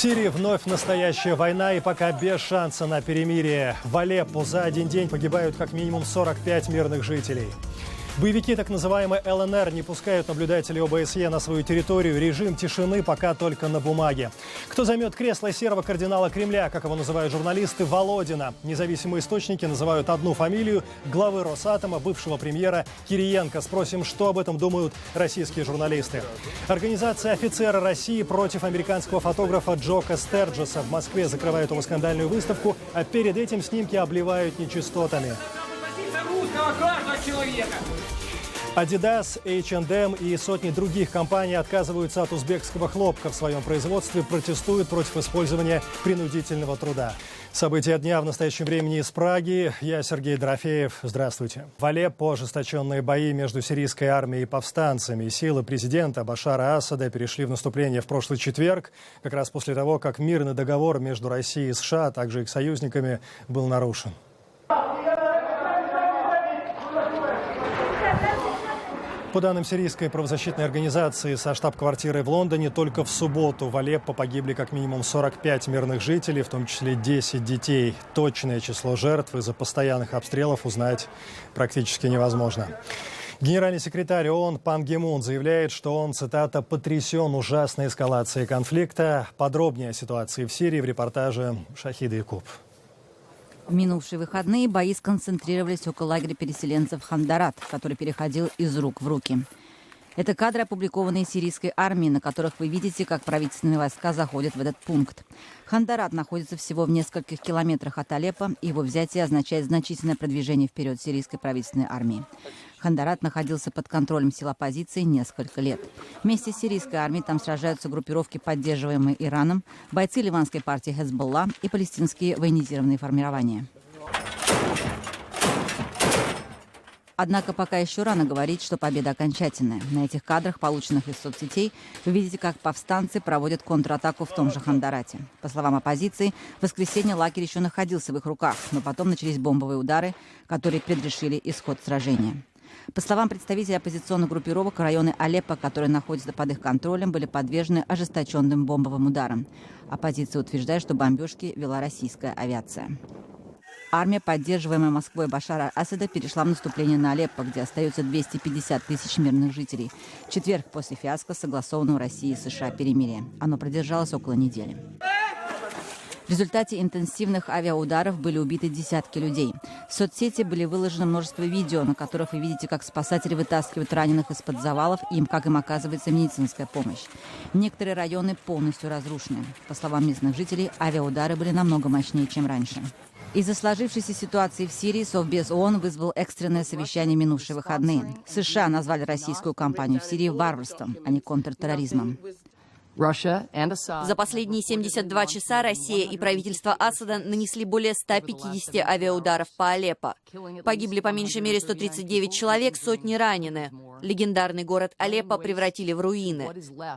Сирии вновь настоящая война и пока без шанса на перемирие. В Алеппо за один день погибают как минимум 45 мирных жителей. Боевики так называемой ЛНР не пускают наблюдателей ОБСЕ на свою территорию. Режим тишины пока только на бумаге. Кто займет кресло серого кардинала Кремля, как его называют журналисты, Володина? Независимые источники называют одну фамилию главы Росатома, бывшего премьера Кириенко. Спросим, что об этом думают российские журналисты. Организация «Офицеры России» против американского фотографа Джока Стерджеса. В Москве закрывают его скандальную выставку, а перед этим снимки обливают нечистотами. Adidas, H&M и сотни других компаний отказываются от узбекского хлопка в своем производстве, протестуют против использования принудительного труда. События дня в настоящем времени из Праги. Я Сергей Дорофеев. Здравствуйте. В Алеппо ожесточенные бои между сирийской армией и повстанцами. Силы президента Башара Асада перешли в наступление в прошлый четверг, как раз после того, как мирный договор между Россией и США, а также их союзниками, был нарушен. По данным сирийской правозащитной организации со штаб-квартирой в Лондоне, только в субботу в Алеппо погибли как минимум 45 мирных жителей, в том числе 10 детей. Точное число жертв из-за постоянных обстрелов узнать практически невозможно. Генеральный секретарь ООН Пан Ги Мун заявляет, что он, цитата, «потрясен ужасной эскалацией конфликта». Подробнее о ситуации в Сирии в репортаже Шахида Якуб. В минувшие выходные бои сконцентрировались около лагеря переселенцев Хандарат, который переходил из рук в руки. Это кадры, опубликованные сирийской армией, на которых вы видите, как правительственные войска заходят в этот пункт. Хандарат находится всего в нескольких километрах от Алеппо, и его взятие означает значительное продвижение вперед сирийской правительственной армии. Хандарат находился под контролем сил оппозиции несколько лет. Вместе с сирийской армией там сражаются группировки, поддерживаемые Ираном, бойцы ливанской партии Хезболла и палестинские военизированные формирования. Однако пока еще рано говорить, что победа окончательная. На этих кадрах, полученных из соцсетей, вы видите, как повстанцы проводят контратаку в том же Хандарате. По словам оппозиции, в воскресенье лагерь еще находился в их руках, но потом начались бомбовые удары, которые предрешили исход сражения. По словам представителей оппозиционных группировок, районы Алеппо, которые находятся под их контролем, были подвержены ожесточенным бомбовым ударам. Оппозиция утверждает, что бомбежки вела российская авиация. Армия, поддерживаемая Москвой Башара Асада, перешла в наступление на Алеппо, где остается 250 тысяч мирных жителей. В четверг после фиаско согласованного Россией и США перемирия. Оно продержалось около недели. В результате интенсивных авиаударов были убиты десятки людей. В соцсети были выложены множество видео, на которых вы видите, как спасатели вытаскивают раненых из-под завалов, и как им оказывается медицинская помощь. Некоторые районы полностью разрушены. По словам местных жителей, авиаудары были намного мощнее, чем раньше. Из-за сложившейся ситуации в Сирии Совбез ООН вызвал экстренное совещание в минувшие выходные. США назвали российскую кампанию в Сирии варварством, а не контртерроризмом. За последние 72 часа Россия и правительство Асада нанесли более 150 авиаударов по Алеппо. Погибли по меньшей мере 139 человек, сотни ранены. Легендарный город Алеппо превратили в руины.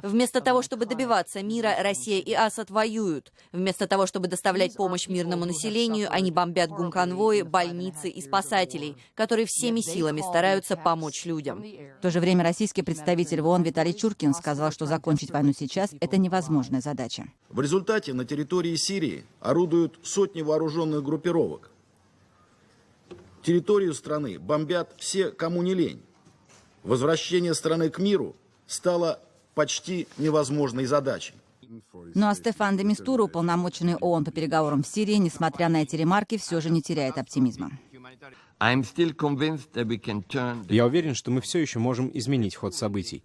Вместо того, чтобы добиваться мира, Россия и Асад воюют. Вместо того, чтобы доставлять помощь мирному населению, они бомбят гумконвои, больницы и спасателей, которые всеми силами стараются помочь людям. В то же время российский представитель в ООН Виталий Чуркин сказал, что закончить войну сейчас – это невозможная задача. В результате на территории Сирии орудуют сотни вооруженных группировок. Территорию страны бомбят все, кому не лень. Возвращение страны к миру стало почти невозможной задачей. Ну а Стефан де Мистура, уполномоченный ООН по переговорам в Сирии, несмотря на эти ремарки, все же не теряет оптимизма. Я уверен, что мы все еще можем изменить ход событий.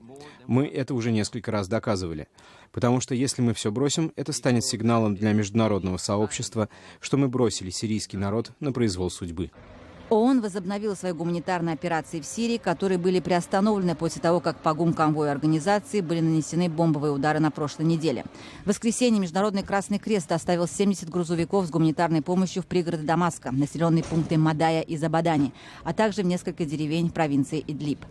Мы это уже несколько раз доказывали. Потому что если мы все бросим, это станет сигналом для международного сообщества, что мы бросили сирийский народ на произвол судьбы. ООН возобновила свои гуманитарные операции в Сирии, которые были приостановлены после того, как по гумконвою организации были нанесены бомбовые удары на прошлой неделе. В воскресенье Международный Красный Крест доставил 70 грузовиков с гуманитарной помощью в пригороды Дамаска, населенные пункты Мадая и Забадани, а также в несколько деревень провинции Идлиб.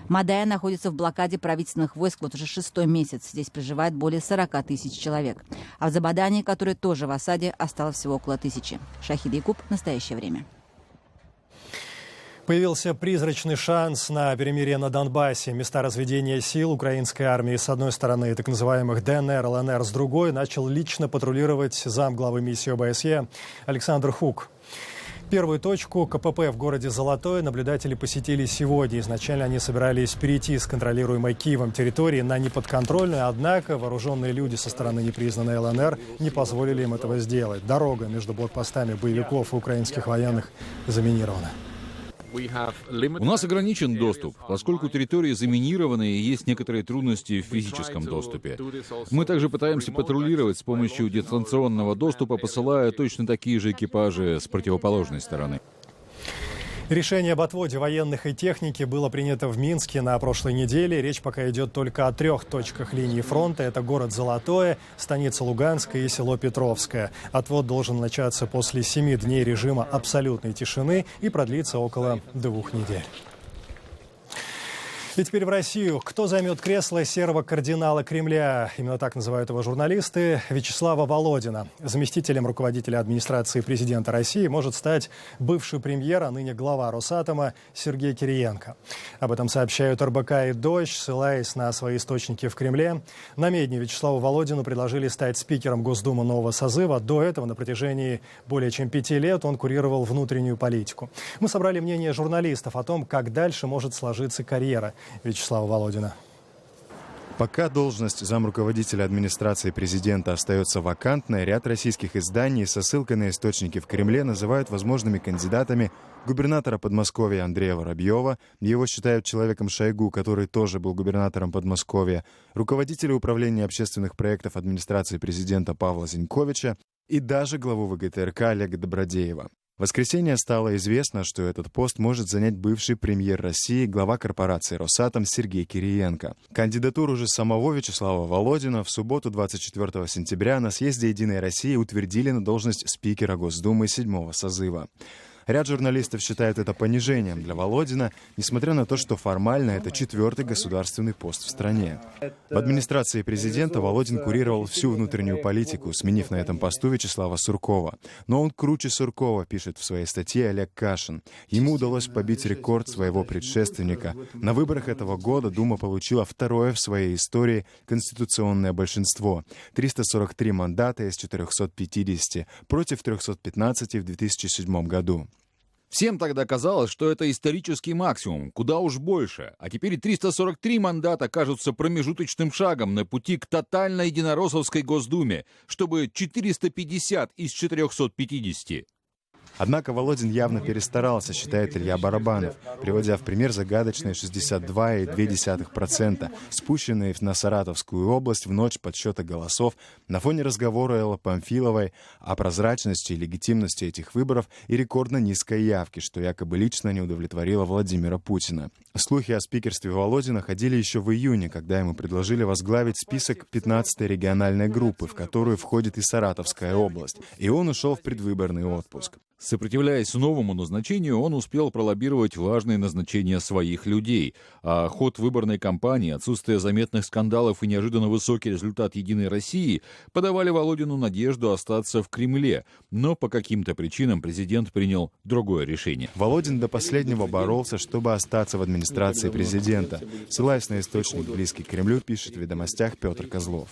Мадая находится в блокаде правительственных войск вот уже 6-й месяц. Здесь проживает более 40 тысяч человек. А в Забадани, который тоже в осаде, осталось всего около 1000. Шахида Якуб. Настоящее время. Появился призрачный шанс на перемирие на Донбассе. Места разведения сил украинской армии с одной стороны, так называемых ДНР, ЛНР с другой, начал лично патрулировать замглавы миссии ОБСЕ Александр Хук. Первую точку КПП в городе Золотое наблюдатели посетили сегодня. Изначально они собирались перейти с контролируемой Киевом территории на неподконтрольную, однако вооруженные люди со стороны непризнанной ЛНР не позволили им этого сделать. Дорога между блокпостами боевиков и украинских военных заминирована. У нас ограничен доступ, поскольку территории заминированы и есть некоторые трудности в физическом доступе. Мы также пытаемся патрулировать с помощью дистанционного доступа, посылая точно такие же экипажи с противоположной стороны. Решение об отводе военных и техники было принято в Минске на прошлой неделе. Речь пока идет только о 3 точках линии фронта. Это город Золотое, станица Луганская и село Петровское. Отвод должен начаться после 7 дней режима абсолютной тишины и продлиться около 2 недель. И теперь в Россию. Кто займет кресло серого кардинала Кремля? Именно так называют его журналисты. Вячеслава Володина. Заместителем руководителя администрации президента России может стать бывший премьер, а ныне глава Росатома Сергей Кириенко. Об этом сообщают РБК и Дождь, ссылаясь на свои источники в Кремле. На медне Вячеславу Володину предложили стать спикером Госдумы нового созыва. До этого на протяжении более чем 5 лет он курировал внутреннюю политику. Мы собрали мнение журналистов о том, как дальше может сложиться карьера Вячеслава Володина. Пока должность замруководителя администрации президента остается вакантной, ряд российских изданий со ссылкой на источники в Кремле называют возможными кандидатами губернатора Подмосковья Андрея Воробьева, его считают человеком Шойгу, который тоже был губернатором Подмосковья, руководителя управления общественных проектов администрации президента Павла Зиньковича и даже главу ВГТРК Олега Добродеева. В воскресенье стало известно, что этот пост может занять бывший премьер России, глава корпорации «Росатом» Сергей Кириенко. Кандидатуру же самого Вячеслава Володина в субботу 24 сентября на съезде «Единой России» утвердили на должность спикера Госдумы 7-го созыва. Ряд журналистов считает это понижением для Володина, несмотря на то, что формально это 4-й государственный пост в стране. В администрации президента Володин курировал всю внутреннюю политику, сменив на этом посту Вячеслава Суркова. Но он круче Суркова, пишет в своей статье Олег Кашин. Ему удалось побить рекорд своего предшественника. На выборах этого года Дума получила 2-е в своей истории конституционное большинство. 343 мандата из 450 против 315 в 2007 году. Всем тогда казалось, что это исторический максимум, куда уж больше. А теперь 343 мандата кажутся промежуточным шагом на пути к тотальной единороссовской Госдуме, чтобы 450 из 450. Однако Володин явно перестарался, считает Илья Барабанов, приводя в пример загадочные 62,2%, спущенные на Саратовскую область в ночь подсчета голосов на фоне разговора Эллы Памфиловой о прозрачности и легитимности этих выборов и рекордно низкой явки, что якобы лично не удовлетворило Владимира Путина. Слухи о спикерстве Володина ходили еще в июне, когда ему предложили возглавить список 15-й региональной группы, в которую входит и Саратовская область, и он ушел в предвыборный отпуск. Сопротивляясь новому назначению, он успел пролоббировать важные назначения своих людей. А ход выборной кампании, отсутствие заметных скандалов и неожиданно высокий результат «Единой России» подавали Володину надежду остаться в Кремле. Но по каким-то причинам президент принял другое решение. Володин до последнего боролся, чтобы остаться в администрации президента. Ссылаясь на источник, близкий к Кремлю, пишет в «Ведомостях» Петр Козлов.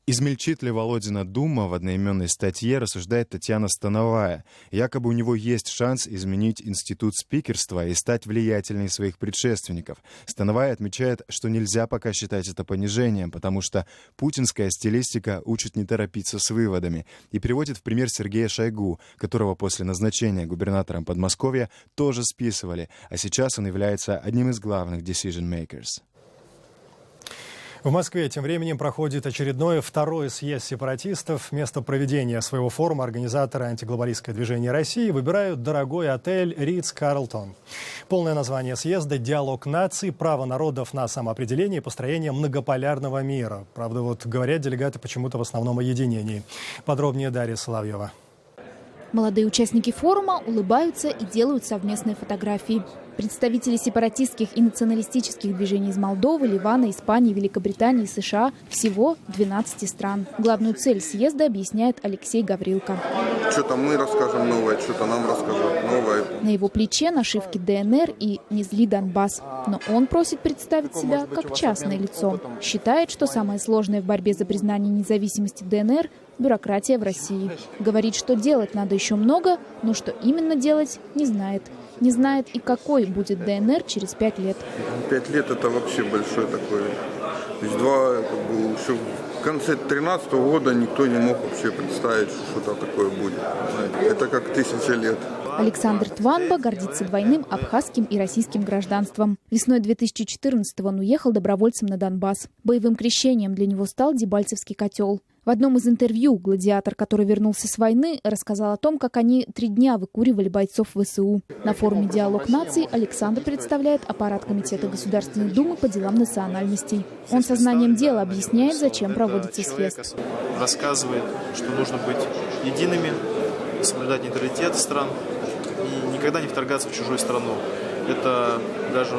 Измельчит ли Володина Дума, в одноименной статье рассуждает Татьяна Становая. Якобы у него есть шанс изменить институт спикерства и стать влиятельнее своих предшественников. Становая отмечает, что нельзя пока считать это понижением, потому что путинская стилистика учит не торопиться с выводами, и приводит в пример Сергея Шойгу, которого после назначения губернатором Подмосковья тоже списывали, а сейчас он является одним из главных decision makers. В Москве тем временем проходит очередной 2-й съезд сепаратистов. Место проведения своего форума организаторы антиглобалистское движение России выбирают дорогой отель «Ритц-Карлтон». Полное название съезда «Диалог наций. Право народов на самоопределение и построение многополярного мира». Правда, говорят делегаты почему-то в основном о единении. Подробнее Дарья Соловьева. Молодые участники форума улыбаются и делают совместные фотографии. Представители сепаратистских и националистических движений из Молдовы, Ливана, Испании, Великобритании и США – всего 12 стран. Главную цель съезда объясняет Алексей Гаврилко. что-то мы расскажем новое, что-то нам расскажут новое. На его плече нашивки ДНР и «Не зли Донбасс». Но он просит представить себя как частное лицо. Считает, что самое сложное в борьбе за признание независимости ДНР – бюрократия в России. Говорит, что делать надо еще много, но что именно делать – не знает. Не знает и какой будет ДНР через 5 лет. 5 лет – это вообще большой такой. То есть еще в конце 2013 года никто не мог вообще представить, что что-то такое будет. Это как 1000 лет. Александр Тванба гордится двойным абхазским и российским гражданством. Весной 2014-го он уехал добровольцем на Донбасс. Боевым крещением для него стал Дебальцевский котел. В одном из интервью гладиатор, который вернулся с войны, рассказал о том, как они 3 дня выкуривали бойцов ВСУ. На форуме «Диалог наций» Александр представляет аппарат Комитета Государственной Думы по делам национальностей. Он сознанием дела объясняет, зачем проводится съезд. Рассказывает, что нужно быть едиными, соблюдать нейтралитет стран и никогда не вторгаться в чужую страну. Это даже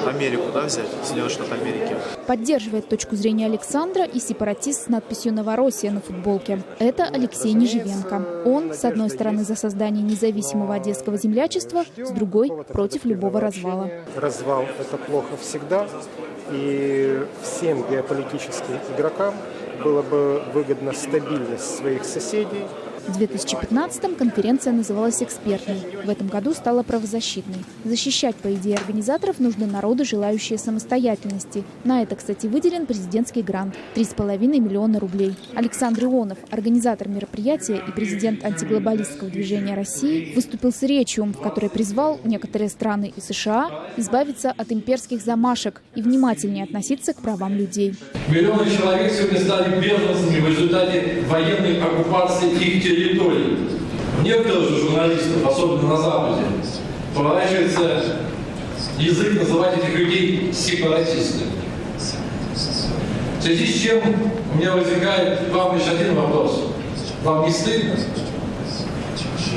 Америку, взять, Соединенные Штаты Америки. Поддерживает точку зрения Александра и сепаратист с надписью «Новороссия» на футболке. Это Алексей Неживенко. Он, с одной стороны, за создание независимого одесского землячества, с другой – против любого развала. Развал – это плохо всегда. И всем геополитическим игрокам было бы выгодна стабильность своих соседей. В 2015-м конференция называлась экспертной. В этом году стала правозащитной. Защищать, по идее организаторов, нужны народы, желающие самостоятельности. На это, кстати, выделен президентский грант – 3,5 миллиона рублей. Александр Ионов, организатор мероприятия и президент антиглобалистского движения России, выступил с речью, в которой призвал некоторые страны и США избавиться от имперских замашек и внимательнее относиться к правам людей. Миллионы человек сегодня стали беженцами в результате военной оккупации их территорий. Некоторых же журналистов, особенно на Западе, поворачивается язык называть этих людей сепаратистами. В связи с чем у меня возникает к вам лишь один вопрос. Вам не стыдно?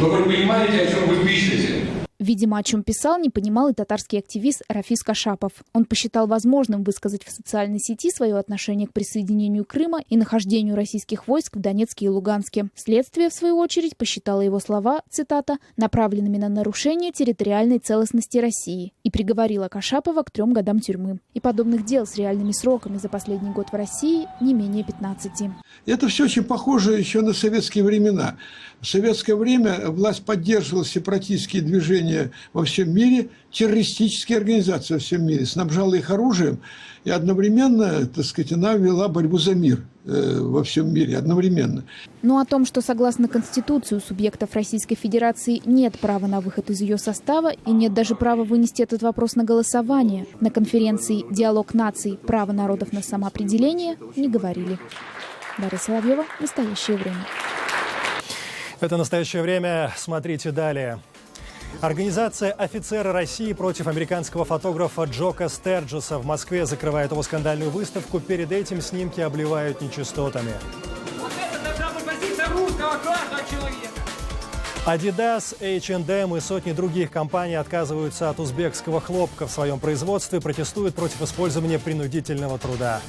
Вы хоть понимаете, о чем вы пишете? Видимо, о чем писал, не понимал и татарский активист Рафис Кашапов. Он посчитал возможным высказать в социальной сети свое отношение к присоединению Крыма и нахождению российских войск в Донецке и Луганске. Следствие, в свою очередь, посчитало его слова, цитата, «направленными на нарушение территориальной целостности России» и приговорило Кашапова к 3 годам тюрьмы. И подобных дел с реальными сроками за последний год в России не менее 15. Это все очень похоже еще на советские времена. В советское время власть поддерживала сепаратистские движения во всем мире, террористические организации во всем мире, снабжала их оружием и одновременно, так сказать, она вела борьбу за мир во всем мире одновременно. Но о том, что согласно Конституции у субъектов Российской Федерации нет права на выход из ее состава и нет даже права вынести этот вопрос на голосование, на конференции «Диалог наций. Право народов на самоопределение» не говорили. Дарья Соловьева. Настоящее время. Это «Настоящее время». Смотрите далее. Организация «Офицеры России» против американского фотографа Джока Стерджеса в Москве закрывает его скандальную выставку. Перед этим снимки обливают нечистотами. Вот это должна быть позиция русского каждого человека. Adidas, H&M и сотни других компаний отказываются от узбекского хлопка в своем производстве, протестуют против использования принудительного труда.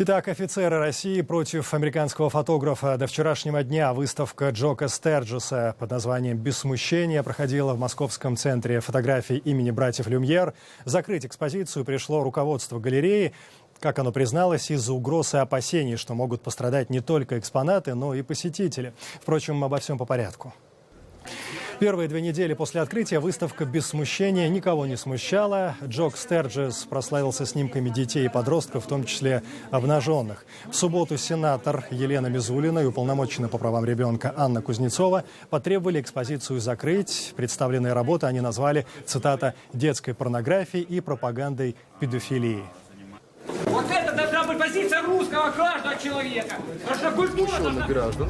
Итак, «Офицеры России» против американского фотографа. До вчерашнего дня выставка Джока Стерджеса под названием «Без смущения» проходила в Московском центре фотографий имени братьев Люмьер. Закрыть экспозицию пришло руководство галереи, как оно призналось, из-за угроз и опасений, что могут пострадать не только экспонаты, но и посетители. Впрочем, обо всем по порядку. Первые 2 недели после открытия выставка «Без смущения» никого не смущала. Джок Стерджес прославился снимками детей и подростков, в том числе обнаженных. В субботу сенатор Елена Мизулина и уполномоченная по правам ребенка Анна Кузнецова потребовали экспозицию закрыть. Представленные работы они назвали, цитата, «детской порнографией и пропагандой педофилии». Вот это должна быть позиция русского каждого человека. Наша культура граждан,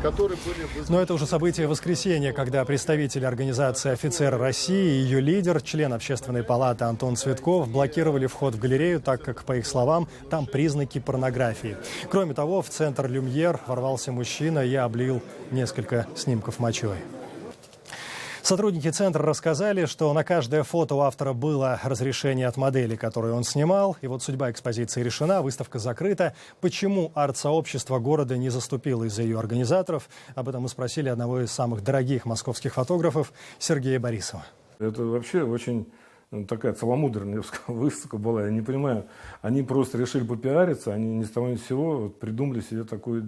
которые были... Но это уже событие воскресенья, когда представители организации «Офицеры России» и ее лидер, член Общественной палаты Антон Цветков, блокировали вход в галерею, так как, по их словам, там признаки порнографии. Кроме того, в центр Люмьер ворвался мужчина и облил несколько снимков мочой. Сотрудники центра рассказали, что на каждое фото у автора было разрешение от модели, которую он снимал. И вот судьба экспозиции решена, выставка закрыта. Почему арт-сообщество города не заступило из-за ее организаторов? Об этом мы спросили одного из самых дорогих московских фотографов Сергея Борисова. Это вообще очень такая целомудренная выставка была. Я не понимаю, они просто решили попиариться, они ни с того ни с сего придумали себе такое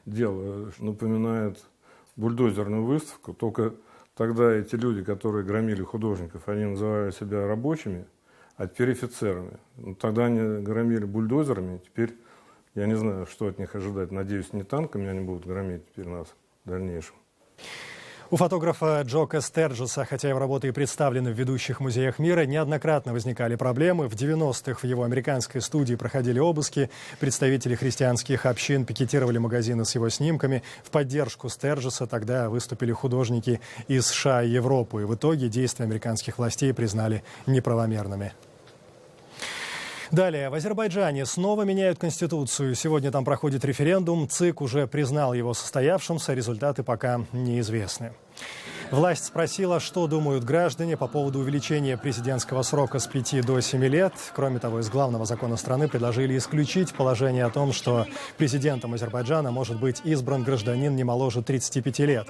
дело. Напоминает бульдозерную выставку, только тогда эти люди, которые громили художников, они называли себя рабочими, а теперь офицерами. Тогда они громили бульдозерами, теперь я не знаю, что от них ожидать. Надеюсь, не танками они будут громить теперь нас в дальнейшем. У фотографа Джока Стерджеса, хотя его работы и представлены в ведущих музеях мира, неоднократно возникали проблемы. В 90-х в его американской студии проходили обыски. Представители христианских общин пикетировали магазины с его снимками. В поддержку Стерджеса тогда выступили художники из США и Европы. И в итоге действия американских властей признали неправомерными. Далее. В Азербайджане снова меняют Конституцию. Сегодня там проходит референдум. ЦИК уже признал его состоявшимся. Результаты пока неизвестны. Власть спросила, что думают граждане по поводу увеличения президентского срока с 5 до 7 лет. Кроме того, из главного закона страны предложили исключить положение о том, что президентом Азербайджана может быть избран гражданин не моложе 35 лет.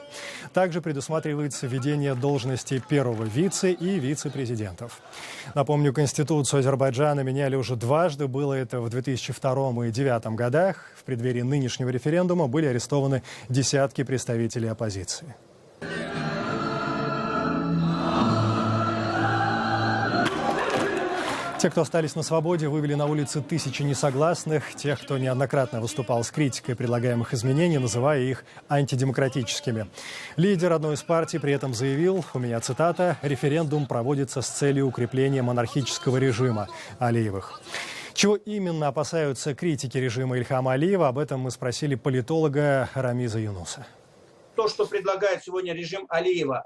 Также предусматривается введение должности первого вице- и вице-президентов. Напомню, Конституцию Азербайджана меняли уже дважды. Было это в 2002 и 2009 годах. В преддверии нынешнего референдума были арестованы десятки представителей оппозиции. Те, кто остались на свободе, вывели на улицы тысячи несогласных. Тех, кто неоднократно выступал с критикой предлагаемых изменений, называя их антидемократическими. Лидер одной из партий при этом заявил, у меня цитата, «Референдум проводится с целью укрепления монархического режима Алиевых». Чего именно опасаются критики режима Ильхама Алиева, об этом мы спросили политолога Рамиза Юнуса. То, что предлагает сегодня режим Алиева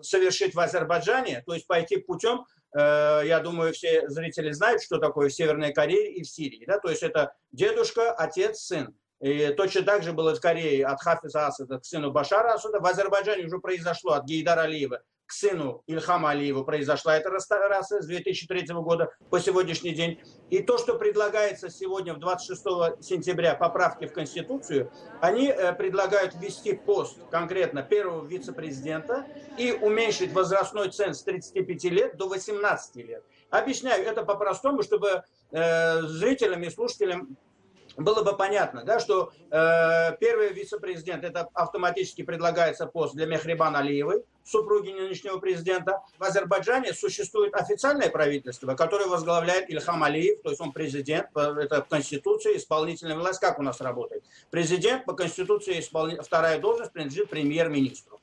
совершить в Азербайджане, то есть пойти путем, я думаю, все зрители знают, что такое в Северной Корее и в Сирии. Да? То есть это дедушка, отец, сын. И точно так же было в Корее от Хафиза Асада к сыну Башара Асада. В Азербайджане уже произошло от Гейдара Алиева к сыну Ильхама Алиева. Произошла эта реставрация с 2003 года по сегодняшний день. И то, что предлагается сегодня, в 26 сентября, поправки в Конституцию, они предлагают ввести пост конкретно первого вице-президента и уменьшить возрастной ценз с 35 лет до 18 лет. Объясняю это по-простому, чтобы зрителям и слушателям было бы понятно, да, что первый вице-президент, это автоматически предлагается пост для Мехрибан Алиевой, супруги нынешнего президента. В Азербайджане существует официальное правительство, которое возглавляет Ильхам Алиев, то есть он президент, это Конституция, исполнительная власть, как у нас работает. Президент по Конституции, вторая должность принадлежит премьер-министру.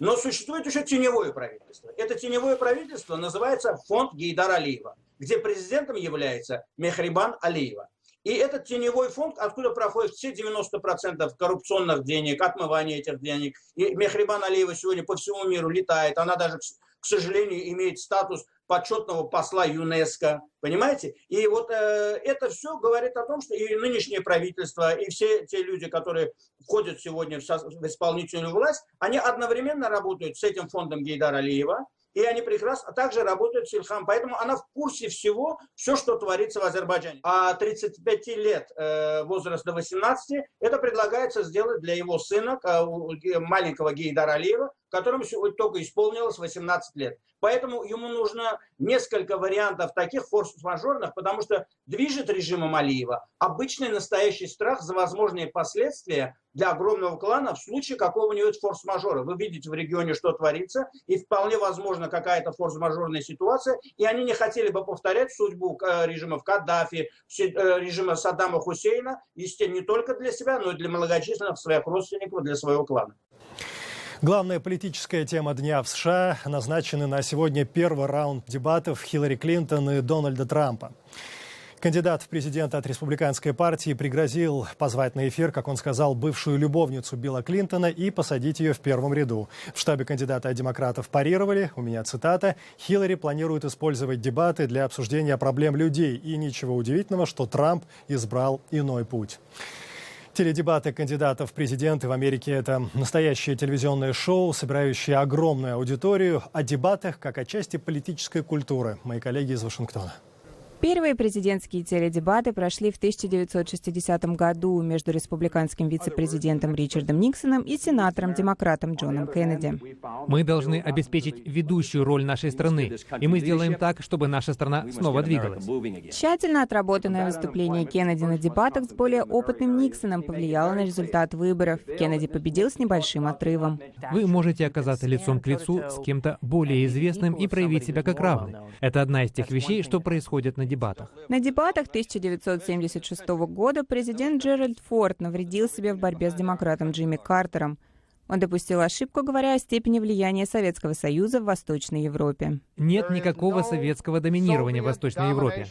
Но существует еще теневое правительство. Это теневое правительство называется фонд Гейдара Алиева, где президентом является Мехрибан Алиева. И этот теневой фонд, откуда проходят все 90% коррупционных денег, отмывания этих денег. И Мехрибан Алиева сегодня по всему миру летает. Она даже, к сожалению, имеет статус почетного посла ЮНЕСКО. Понимаете? И вот это все говорит о том, что и нынешнее правительство, и все те люди, которые входят сегодня в исполнительную власть, они одновременно работают с этим фондом Гейдара Алиева. И они прекрасно также работают с Ильхам. Поэтому она в курсе всего, все, что творится в Азербайджане. А 35 лет возраст до 18, это предлагается сделать для его сына, маленького Гейдара Алиева, которому сегодня только исполнилось 18 лет. Поэтому ему нужно несколько вариантов таких форс-мажорных, потому что движет режимом Алиева обычный настоящий страх за возможные последствия для огромного клана в случае какого-нибудь форс-мажора. Вы видите в регионе, что творится, и вполне возможно какая-то форс-мажорная ситуация, и они не хотели бы повторять судьбу режимов Каддафи, режима Саддама Хусейна, естественно, не только для себя, но и для многочисленных своих родственников, для своего клана. Главная политическая тема дня в США. Назначены на сегодня первый раунд дебатов Хиллари Клинтон и Дональда Трампа. Кандидат в президенты от республиканской партии пригрозил позвать на эфир, как он сказал, бывшую любовницу Билла Клинтона и посадить ее в первом ряду. В штабе кандидата от демократов парировали, у меня цитата, «Хиллари планирует использовать дебаты для обсуждения проблем людей, и ничего удивительного, что Трамп избрал иной путь». Теледебаты кандидатов в президенты в Америке – это настоящее телевизионное шоу, собирающее огромную аудиторию, о дебатах как о части политической культуры. Мои коллеги из Вашингтона. Первые президентские теледебаты прошли в 1960 году между республиканским вице-президентом Ричардом Никсоном и сенатором-демократом Джоном Кеннеди. Мы должны обеспечить ведущую роль нашей страны, и мы сделаем так, чтобы наша страна снова двигалась. Тщательно отработанное выступление Кеннеди на дебатах с более опытным Никсоном повлияло на результат выборов. Кеннеди победил с небольшим отрывом. Вы можете оказаться лицом к лицу с кем-то более известным и проявить себя как равный. Это одна из тех вещей, что происходит на дебатах. На дебатах 1976 года президент Джеральд Форд навредил себе в борьбе с демократом Джимми Картером. Он допустил ошибку, говоря о степени влияния Советского Союза в Восточной Европе. Нет никакого советского доминирования в Восточной Европе.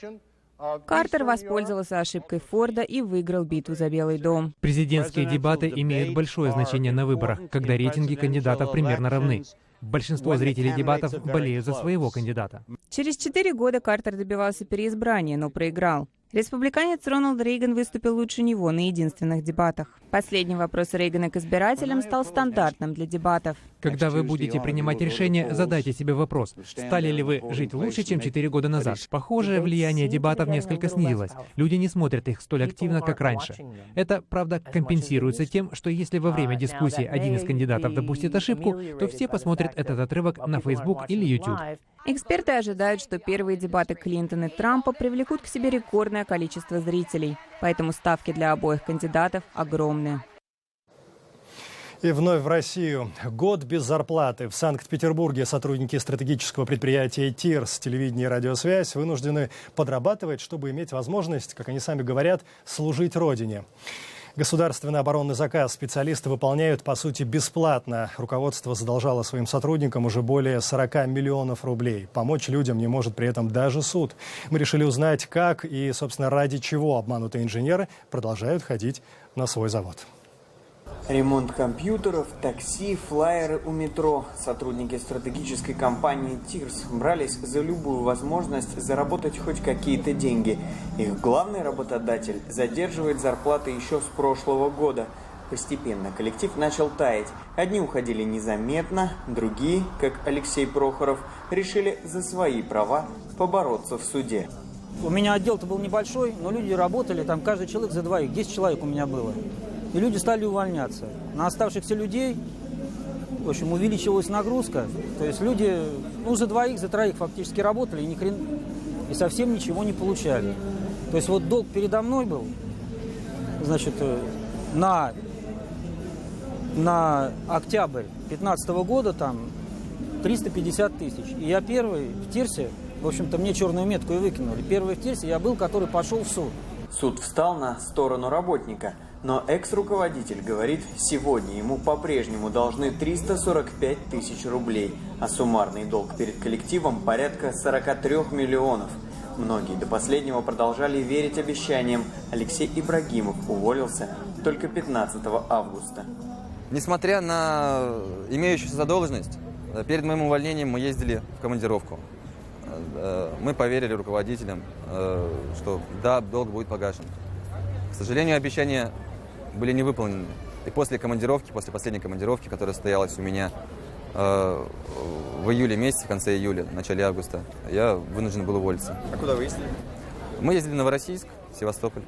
Картер воспользовался ошибкой Форда и выиграл битву за Белый дом. Президентские дебаты имеют большое значение на выборах, когда рейтинги кандидатов примерно равны. Большинство зрителей дебатов болеют за своего кандидата. Через 4 года Картер добивался переизбрания, но проиграл. Республиканец Рональд Рейган выступил лучше него на единственных дебатах. Последний вопрос Рейгана к избирателям стал стандартным для дебатов. Когда вы будете принимать решение, задайте себе вопрос, стали ли вы жить лучше, чем 4 года назад. Похоже, влияние дебатов несколько снизилось. Люди не смотрят их столь активно, как раньше. Это, правда, компенсируется тем, что если во время дискуссии один из кандидатов допустит ошибку, то все посмотрят этот отрывок на Facebook или YouTube. Эксперты ожидают, что первые дебаты Клинтона и Трампа привлекут к себе рекордное количество зрителей. Поэтому ставки для обоих кандидатов огромны. И вновь в Россию. Год без зарплаты. В Санкт-Петербурге сотрудники стратегического предприятия «ТИРС» телевидение и радиосвязь вынуждены подрабатывать, чтобы иметь возможность, как они сами говорят, служить Родине. Государственный оборонный заказ специалисты выполняют, по сути, бесплатно. Руководство задолжало своим сотрудникам уже более 40 миллионов рублей. Помочь людям не может при этом даже суд. Мы решили узнать, как и, собственно, ради чего обманутые инженеры продолжают ходить на свой завод. Ремонт компьютеров, такси, флайеры у метро. Сотрудники стратегической компании «ТИРС» брались за любую возможность заработать хоть какие-то деньги. Их главный работодатель задерживает зарплаты еще с прошлого года. Постепенно коллектив начал таять. Одни уходили незаметно, другие, как Алексей Прохоров, решили за свои права побороться в суде. У меня отдел-то был небольшой, но люди работали, там каждый человек за двоих, 10 человек у меня было. И люди стали увольняться. На оставшихся людей, в общем, увеличилась нагрузка. То есть люди, за двоих, за троих фактически работали и совсем ничего не получали. То есть вот долг передо мной был, значит, на октябрь 2015 года там 350 тысяч. И я первый в ТИРСе, в общем-то, мне черную метку и выкинули. Первый в ТИРСе я был, который пошел в суд. Суд встал на сторону работника. Но экс-руководитель говорит, сегодня ему по-прежнему должны 345 тысяч рублей, а суммарный долг перед коллективом порядка 43 миллионов. Многие до последнего продолжали верить обещаниям. Алексей Ибрагимов уволился только 15 августа. Несмотря на имеющуюся задолженность, перед моим увольнением мы ездили в командировку. Мы поверили руководителям, что да, долг будет погашен. К сожалению, обещания были не выполнены. И после последней командировки, которая состоялась у меня в июле месяце, в конце июля, в начале августа, я вынужден был уволиться. А куда вы ездили? Мы ездили в Новороссийск, Севастополь,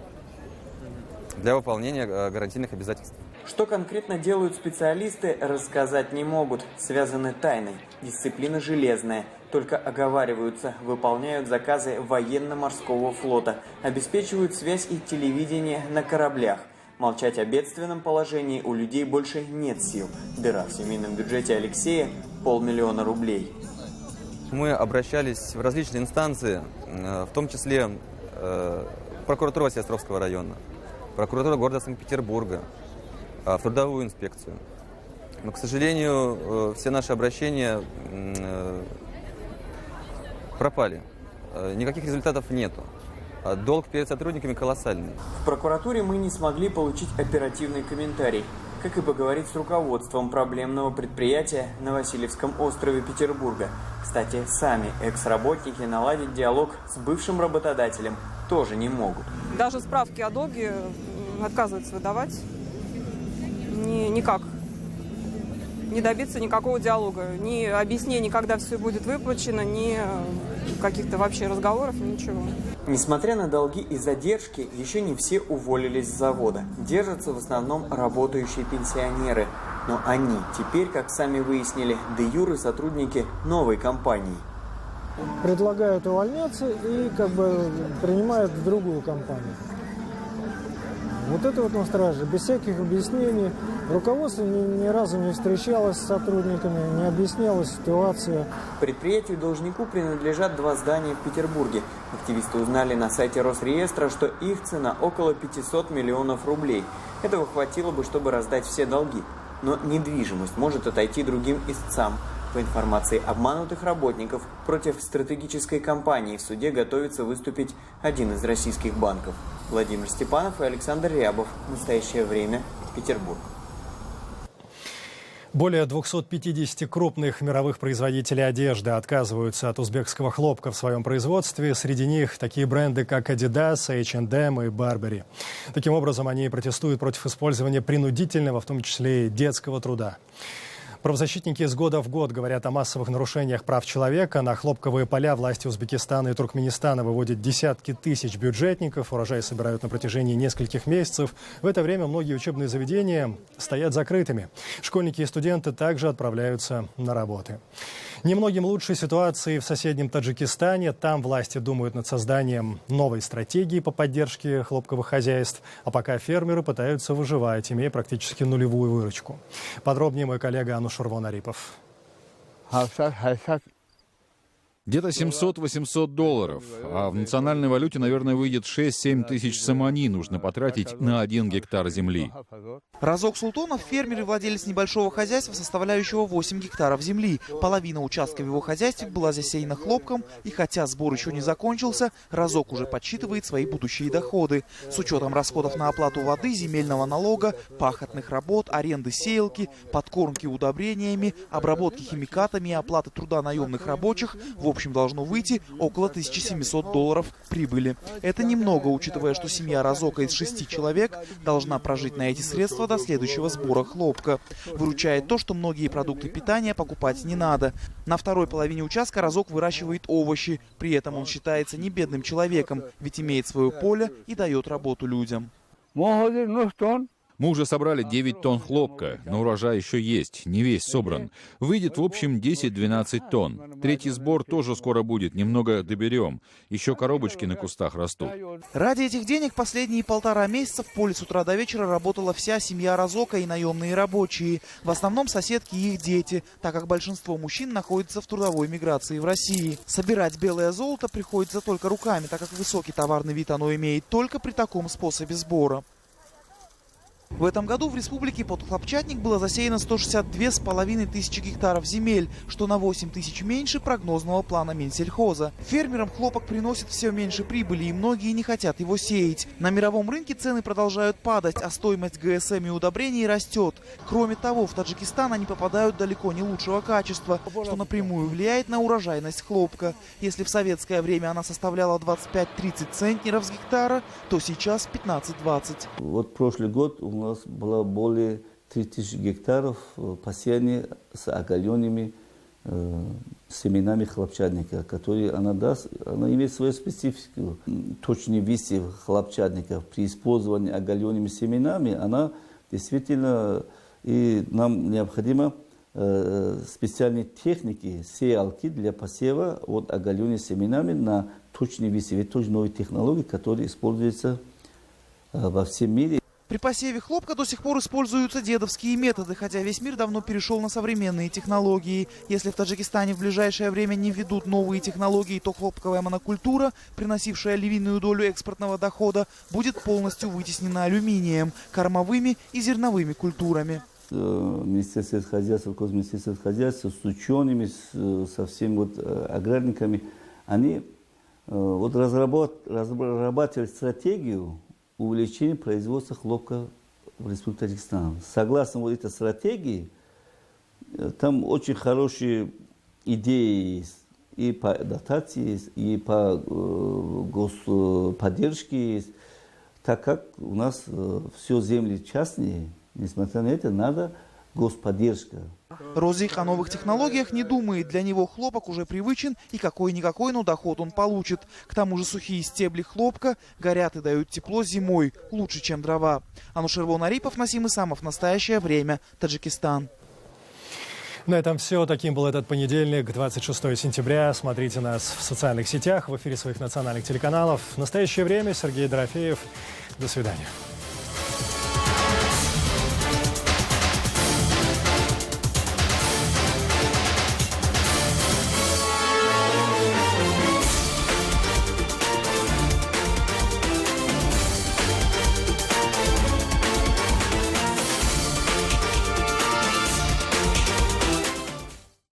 для выполнения гарантийных обязательств. Что конкретно делают специалисты, рассказать не могут. Связаны тайной. Дисциплина железная. Только оговариваются, выполняют заказы военно-морского флота, обеспечивают связь и телевидение на кораблях. Молчать о бедственном положении у людей больше нет сил. Дыра в семейном бюджете Алексея – 500 000 рублей. Мы обращались в различные инстанции, в том числе прокуратура Осетровского района, прокуратура города Санкт-Петербурга, в трудовую инспекцию. Но, к сожалению, все наши обращения пропали. Никаких результатов нету. Долг перед сотрудниками колоссальный. В прокуратуре мы не смогли получить оперативный комментарий, как и поговорить с руководством проблемного предприятия на Васильевском острове Петербурга. Кстати, сами экс-работники наладить диалог с бывшим работодателем тоже не могут. Даже справки о долге отказывается выдавать. Никак. Не добиться никакого диалога, ни объяснений, когда все будет выплачено, ни каких-то вообще разговоров, ничего. Несмотря на долги и задержки, еще не все уволились с завода. Держатся в основном работающие пенсионеры. Но они теперь, как сами выяснили, де-юре сотрудники новой компании. Предлагают увольняться и принимают в другую компанию. Вот это вот на страже, без всяких объяснений. Руководство ни разу не встречалось с сотрудниками, не объяснялась ситуация. Предприятию-должнику принадлежат 2 здания в Петербурге. Активисты узнали на сайте Росреестра, что их цена около 500 миллионов рублей. Этого хватило бы, чтобы раздать все долги. Но недвижимость может отойти другим истцам. По информации обманутых работников, против стратегической компании в суде готовится выступить один из российских банков. Владимир Степанов и Александр Рябов. В настоящее время. Петербург. Более 250 крупных мировых производителей одежды отказываются от узбекского хлопка в своем производстве. Среди них такие бренды, как Adidas, H&M и Burberry. Таким образом, они протестуют против использования принудительного, в том числе и детского труда. Правозащитники из года в год говорят о массовых нарушениях прав человека. На хлопковые поля власти Узбекистана и Туркменистана выводят десятки тысяч бюджетников. Урожай собирают на протяжении нескольких месяцев. В это время многие учебные заведения стоят закрытыми. Школьники и студенты также отправляются на работы. Немногим лучше ситуации в соседнем Таджикистане. Там власти думают над созданием новой стратегии по поддержке хлопковых хозяйств. А пока фермеры пытаются выживать, имея практически нулевую выручку. Подробнее мой коллега Анушер Вонарипов. Где-то $700-800, а в национальной валюте, наверное, выйдет 6-7 тысяч сомани нужно потратить на 1 гектар земли. Разок Султонов – фермер и владелец небольшого хозяйства, составляющего 8 гектаров земли. Половина участка в его хозяйстве была засеяна хлопком, и хотя сбор еще не закончился, Разок уже подсчитывает свои будущие доходы. С учетом расходов на оплату воды, земельного налога, пахотных работ, аренды сеялки, подкормки удобрениями, обработки химикатами и оплаты труда наемных рабочих, в общем, должно выйти около $1700 прибыли. Это немного, учитывая, что семья Разока из 6 человек должна прожить на эти средства до следующего сбора хлопка. Выручает то, что многие продукты питания покупать не надо. На второй половине участка Разок выращивает овощи. При этом он считается не бедным человеком, ведь имеет свое поле и дает работу людям. Мы уже собрали 9 тонн хлопка, но урожай еще есть, не весь собран. Выйдет в общем 10-12 тонн. Третий сбор тоже скоро будет, немного доберем. Еще коробочки на кустах растут. Ради этих денег последние 1,5 месяца в поле с утра до вечера работала вся семья Разока и наемные рабочие. В основном соседки и их дети, так как большинство мужчин находится в трудовой миграции в России. Собирать белое золото приходится только руками, так как высокий товарный вид оно имеет только при таком способе сбора. В этом году в республике под хлопчатник было засеяно 162,5 тысячи гектаров земель, что на 8 тысяч меньше прогнозного плана Минсельхоза. Фермерам хлопок приносит все меньше прибыли, и многие не хотят его сеять. На мировом рынке цены продолжают падать, а стоимость ГСМ и удобрений растет. Кроме того, в Таджикистан они попадают далеко не лучшего качества, что напрямую влияет на урожайность хлопка. Если в советское время она составляла 25-30 центнеров с гектара, то сейчас 15-20. Вот прошлый год у нас было более 3000 гектаров посеяны с оголенными семенами хлопчатника, которые она имеет свою специфику. Точный вес хлопчатника при использовании оголенными семенами, она действительно, и нам необходимо специальные техники, сеялки для посева от оголенными семенами на точный вес. Это тоже новые технологии, которые используются во всем мире. При посеве хлопка до сих пор используются дедовские методы, хотя весь мир давно перешел на современные технологии. Если в Таджикистане в ближайшее время не введут новые технологии, то хлопковая монокультура, приносившая львиную долю экспортного дохода, будет полностью вытеснена алюминием, кормовыми и зерновыми культурами. Министерство хозяйства, Министерство хозяйства с учеными, со всеми аграрниками, они разрабатывали стратегию увеличение производства хлопка в Республике Таджикистан. Согласно этой стратегии, там очень хорошие идеи есть. И по дотации есть, и по господдержке есть. Так как у нас все земли частные, несмотря на это, надо господдержка. Розик о новых технологиях не думает. Для него хлопок уже привычен, и какой-никакой, но доход он получит. К тому же сухие стебли хлопка горят и дают тепло зимой, лучше, чем дрова. Анушервон Арипов, Насим Исамов. Настоящее время. Таджикистан. На этом все. Таким был этот понедельник, 26 сентября. Смотрите нас в социальных сетях, в эфире своих национальных телеканалов. В настоящее время Сергей Дорофеев. До свидания.